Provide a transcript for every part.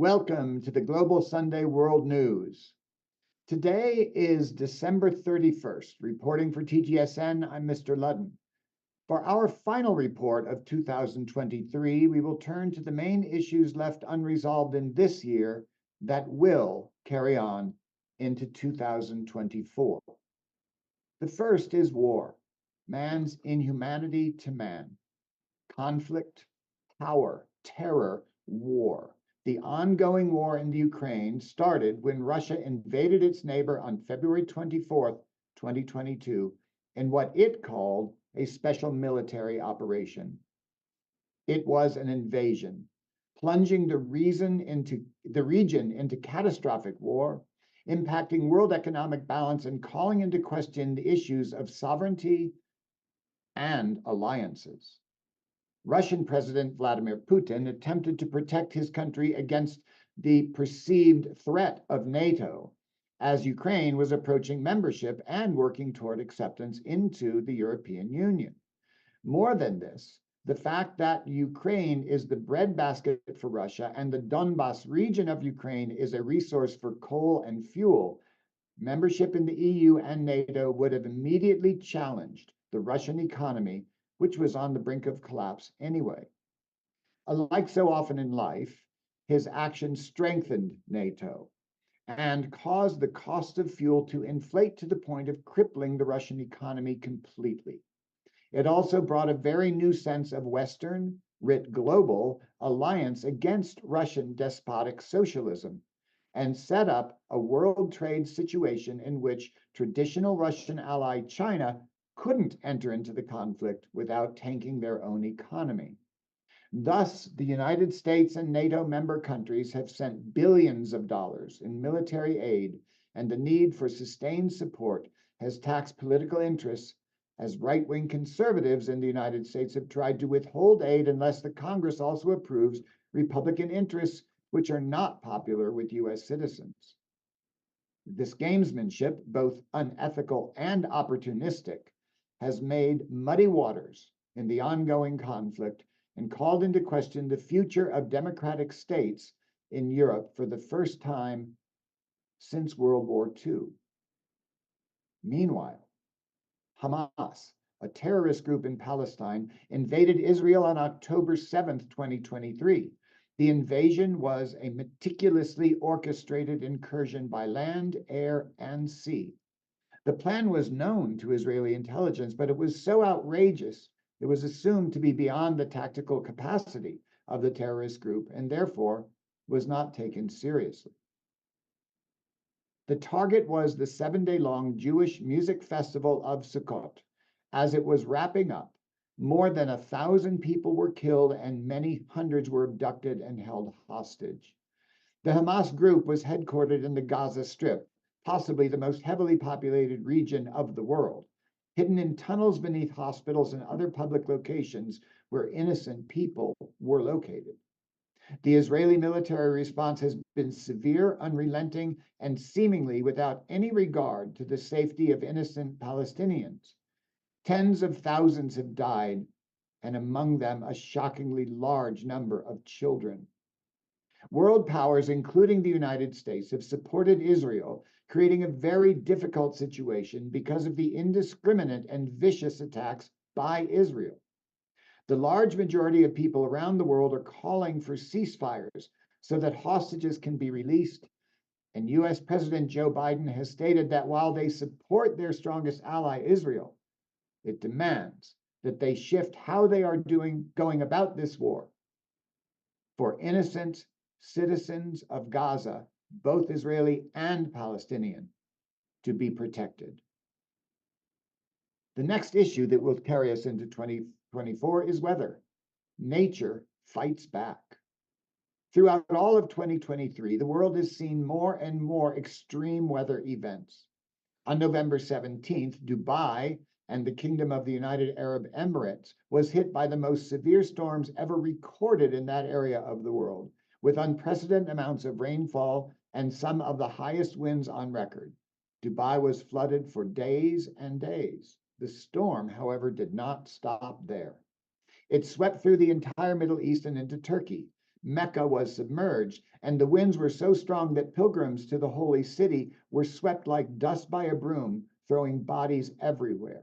Welcome to the Global Sunday World News. Today is December 31st. Reporting for TGSN, I'm Mr. Ludden. For our final report of 2023, we will turn to the main issues left unresolved in this year that will carry on into 2024. The first is war, man's inhumanity to man, conflict, power, terror, war. The ongoing war in the Ukraine started when Russia invaded its neighbor on February 24th, 2022, in what it called a special military operation. It was an invasion, plunging the region into catastrophic war, impacting world economic balance and calling into question the issues of sovereignty and alliances. Russian President Vladimir Putin attempted to protect his country against the perceived threat of NATO as Ukraine was approaching membership and working toward acceptance into the European Union. More than this, the fact that Ukraine is the breadbasket for Russia and the Donbas region of Ukraine is a resource for coal and fuel, membership in the EU and NATO would have immediately challenged the Russian economy, which was on the brink of collapse anyway. Like so often in life, his actions strengthened NATO and caused the cost of fuel to inflate to the point of crippling the Russian economy completely. It also brought a very new sense of Western, writ global, alliance against Russian despotic socialism, and set up a world trade situation in which traditional Russian ally China couldn't enter into the conflict without tanking their own economy. Thus, the United States and NATO member countries have sent billions of dollars in military aid, and the need for sustained support has taxed political interests as right-wing conservatives in the United States have tried to withhold aid unless the Congress also approves Republican interests which are not popular with US citizens. This gamesmanship, both unethical and opportunistic, has made muddy waters in the ongoing conflict and called into question the future of democratic states in Europe for the first time since World War II. Meanwhile, Hamas, a terrorist group in Palestine, invaded Israel on October 7th, 2023. The invasion was a meticulously orchestrated incursion by land, air, and sea. The plan was known to Israeli intelligence, but it was so outrageous, it was assumed to be beyond the tactical capacity of the terrorist group and therefore was not taken seriously. The target was the 7-day-long Jewish music festival of Sukkot. As it was wrapping up, more than 1,000 people were killed and many hundreds were abducted and held hostage. The Hamas group was headquartered in the Gaza Strip, possibly the most heavily populated region of the world, hidden in tunnels beneath hospitals and other public locations where innocent people were located. The Israeli military response has been severe, unrelenting, and seemingly without any regard to the safety of innocent Palestinians. Tens of thousands have died, and among them a shockingly large number of children. World powers, including the United States, have supported Israel, creating a very difficult situation because of the indiscriminate and vicious attacks by Israel. The large majority of people around the world are calling for ceasefires so that hostages can be released. And US President Joe Biden has stated that while they support their strongest ally, Israel, it demands that they shift how they are going about this war for innocent citizens of Gaza, both Israeli and Palestinian, to be protected. The next issue that will carry us into 2024 is weather. Nature fights back. Throughout all of 2023, the world has seen more and more extreme weather events. On November 17th, Dubai and the Kingdom of the United Arab Emirates was hit by the most severe storms ever recorded in that area of the world, with unprecedented amounts of rainfall and some of the highest winds on record. Dubai was flooded for days and days. The storm, however, did not stop there. It swept through the entire Middle East and into Turkey, Mecca was submerged, and the winds were so strong that pilgrims to the holy city were swept like dust by a broom, throwing bodies everywhere.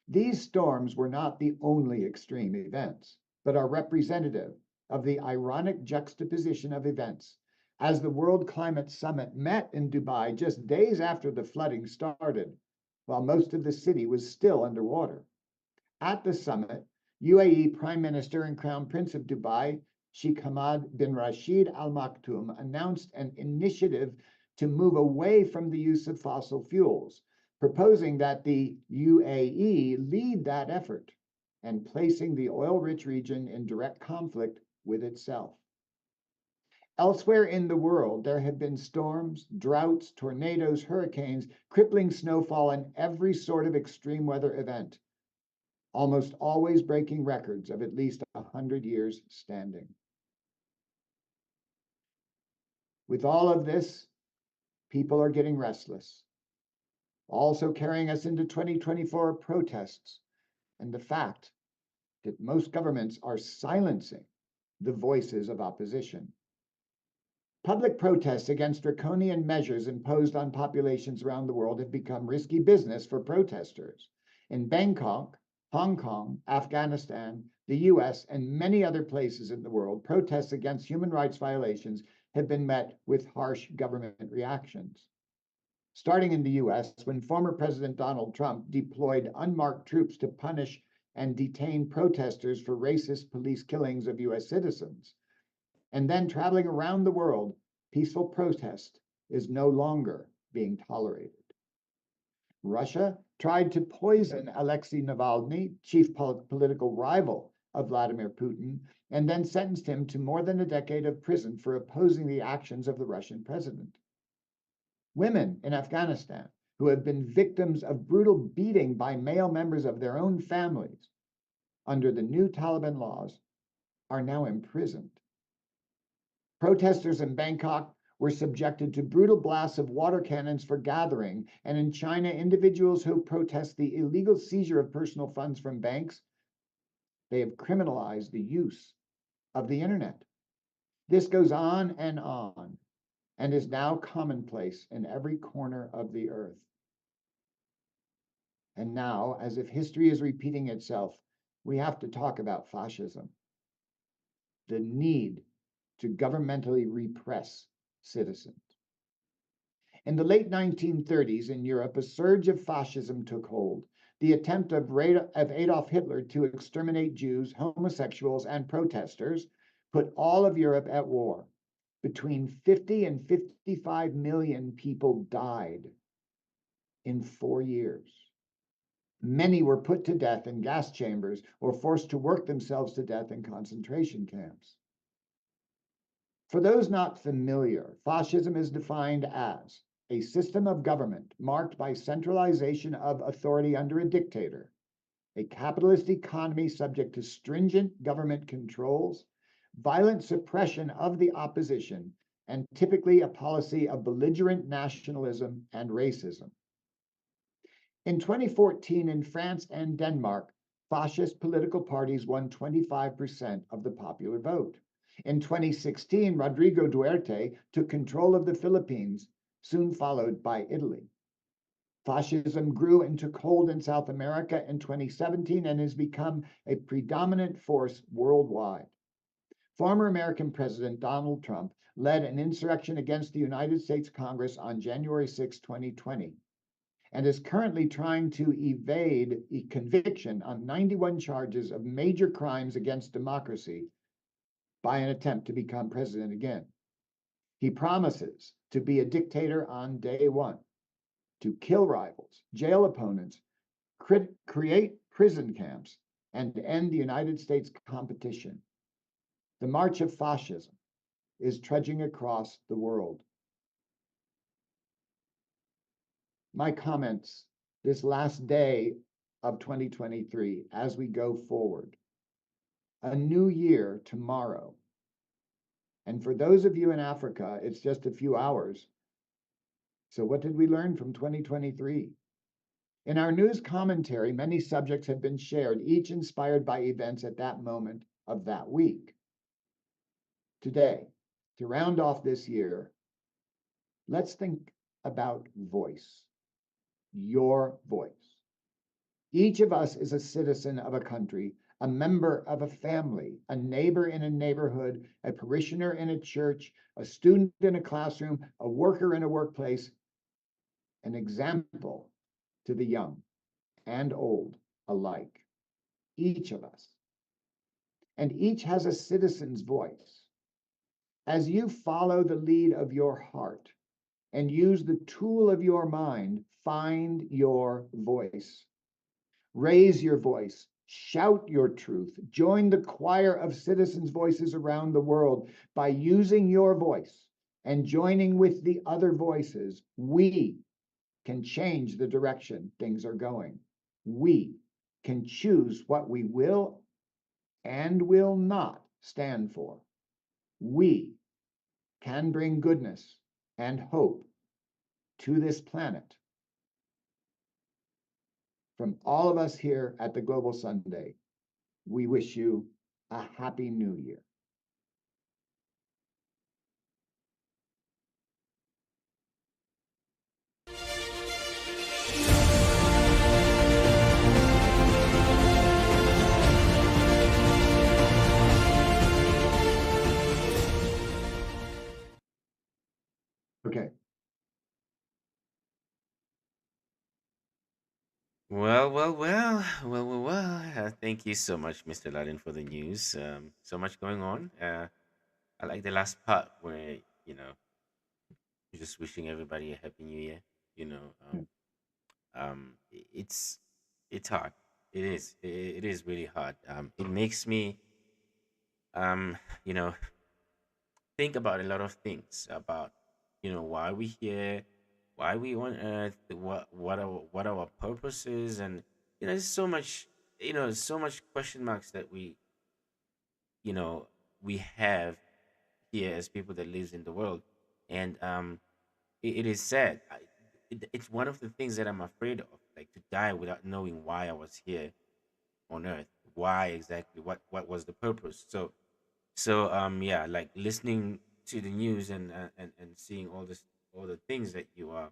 These storms were not the only extreme events, but are representative of the ironic juxtaposition of events. As the World Climate Summit met in Dubai just days after the flooding started, while most of the city was still underwater. At the summit, UAE Prime Minister and Crown Prince of Dubai, Sheikh Hamad bin Rashid Al Maktoum, announced an initiative to move away from the use of fossil fuels, proposing that the UAE lead that effort and placing the oil-rich region in direct conflict with itself. Elsewhere in the world, there have been storms, droughts, tornadoes, hurricanes, crippling snowfall, and every sort of extreme weather event, almost always breaking records of at least 100 years standing. With all of this, people are getting restless, also carrying us into 2024 protests and the fact that most governments are silencing the voices of opposition. Public protests against draconian measures imposed on populations around the world have become risky business for protesters. In Bangkok, Hong Kong, Afghanistan, the US, and many other places in the world, protests against human rights violations have been met with harsh government reactions. Starting in the US, when former President Donald Trump deployed unmarked troops to punish and detain protesters for racist police killings of US citizens. And then traveling around the world, peaceful protest is no longer being tolerated. Russia tried to poison Alexei Navalny, chief political rival of Vladimir Putin, and then sentenced him to more than a decade of prison for opposing the actions of the Russian president. Women in Afghanistan, who have been victims of brutal beating by male members of their own families under the new Taliban laws, are now imprisoned. Protesters in Bangkok were subjected to brutal blasts of water cannons for gathering, and in China, individuals who protest the illegal seizure of personal funds from banks, they have criminalized the use of the internet. This goes on and is now commonplace in every corner of the earth. And now, as if history is repeating itself, we have to talk about fascism. The need to governmentally repress citizens. In the late 1930s in Europe, a surge of fascism took hold. The attempt of Adolf Hitler to exterminate Jews, homosexuals, and protesters put all of Europe at war. Between 50 and 55 million people died in 4 years. Many were put to death in gas chambers or forced to work themselves to death in concentration camps. For those not familiar, fascism is defined as a system of government marked by centralization of authority under a dictator, a capitalist economy subject to stringent government controls, violent suppression of the opposition, and typically a policy of belligerent nationalism and racism. In 2014, in France and Denmark, fascist political parties won 25% of the popular vote. In 2016, Rodrigo Duterte took control of the Philippines, soon followed by Italy. Fascism grew and took hold in South America in 2017 and has become a predominant force worldwide. Former American President Donald Trump led an insurrection against the United States Congress on January 6, 2020, and is currently trying to evade a conviction on 91 charges of major crimes against democracy by an attempt to become president again. He promises to be a dictator on day one, to kill rivals, jail opponents, create prison camps, and end the United States competition. The march of fascism is trudging across the world. My comments this last day of 2023 as we go forward. A new year tomorrow. And for those of you in Africa, it's just a few hours. So what did we learn from 2023? In our news commentary, many subjects have been shared, each inspired by events at that moment of that week. Today, to round off this year, let's think about voice, your voice. Each of us is a citizen of a country, a member of a family, a neighbor in a neighborhood, a parishioner in a church, a student in a classroom, a worker in a workplace, an example to the young and old alike. Each of us. And each has a citizen's voice. As you follow the lead of your heart and use the tool of your mind, find your voice. Raise your voice, shout your truth, join the choir of citizens' voices around the world. By using your voice and joining with the other voices, we can change the direction things are going. We can choose what we will and will not stand for. We can bring goodness and hope to this planet. From all of us here at the Global Sunday, we wish you a happy new year. Okay. Thank you so much, Mr. Laden, for the news. So much going on. I like the last part where you're just wishing everybody a happy new year. You know, it's hard. It is really hard. It makes me um, you know, think about a lot of things about why we here, why we on Earth, what our purpose is, and there's so much so much question marks that you know we have here as people that lives in the world, and it is sad. It's one of the things that I'm afraid of, like to die without knowing why I was here on Earth, why exactly, what was the purpose. So yeah, like listening to the news and seeing all the things that you are